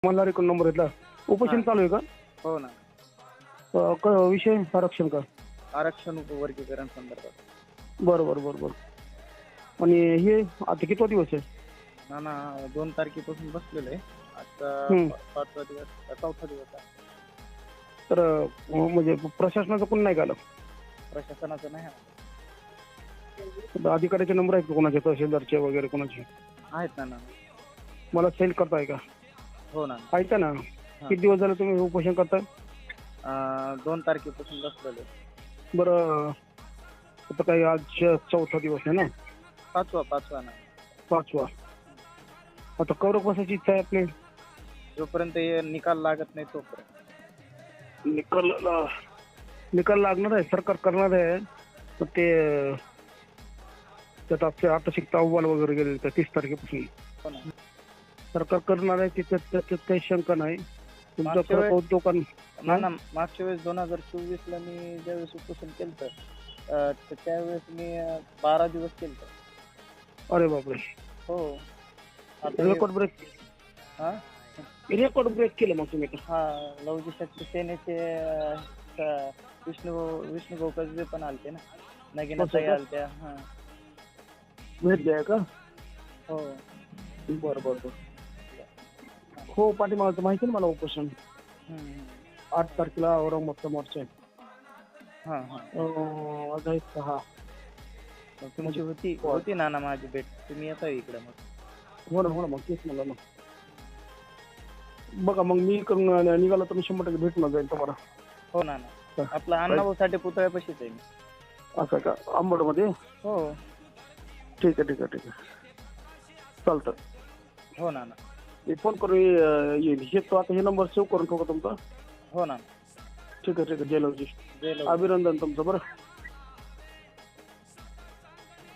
मल्हारीकडून number घेतला. उपोषण चालू आहे का? हो ना. विषय आरक्षण का? आरक्षण उपवर्गीकरण संदर्भात. बरं बरं बरं बरं. आणि हे आता कितवा दिवस आहे? ना 2 तारखेपासून बसलेलो आहे. आता हम्म. 5वा दिवस, 4था दिवस आहे. तर म्हणजे प्रशासनाचं कोण नाही का आलं? प्रशासनाचं नाही आहे. अधिकाऱ्याचे नंबर आहेत का कोणाचे, तहसीलदारचे वगैरे कोणाचे? आहेत ना. मला सेंड करताय का? हो ना. ऐका ना, किती दिवस झाले तुम्ही उपोषण करताय? 2 तारखेपासून बसलेलो आहे. बरं, आता काही आज 4था दिवस आहे ना? 5वा ना. 5वा. आता कवर बसायची इच्छा आहे आपली. जोपर्यंत हे निकाल लागत नाही तोपर्यंत. निकाल लागणार आहे, सरकार करणार आहे. तर ते त्यात आपले आता शिकता अहवाल वगैरे गेले तर 30 तारखेपासून हो ना. सरकार करणार आहे. त्याच्यात काही शंका नाही. तुमचं मागच्या खरं वेळेस- कौतुक ना मागच्या वेळेस 2024ला मी ज्यावेळेस उपोषण केलं तर त्यावेळेस मी 12 दिवस केलं. अरे बापरे, हो. आता हे- रेकॉर्ड ब्रेक हा केलं मग तुम्ही. हा लवजी शक्ती सेनेचे विष्णू गोकसबे पण आलते ना, नगीना ताई आलत्या. हा. भेट द्या का? हो. बरं बरं बरं. हो, पाठीमागचं माहिती ना मला उपोषण. 8 तारखेला औरंगाबादचा मोर्चा आहे. हा. आज आहे 6. तुमची होती ना माझी भेट. तुम्ही येता इकडे मग. हो ना मग तेच मला ना. बघा मग मी निघाला तर मी 100% भेटून जाईल तुम्हाला. हो ना. आपला अण्णाभाऊ पुतळ्यापाशीच आहे मी. असं का? अंबडमध्ये? हो. ठीक आहे. चालतं. हो ना. मी फोन करून येईल. हे तो आता हे नंबर सेव्ह करून ठेवू का तुमचा? हो ना. ठीक आहे. जयलवजी, जय लवजी. अभिनंदन तुमचं. बरं.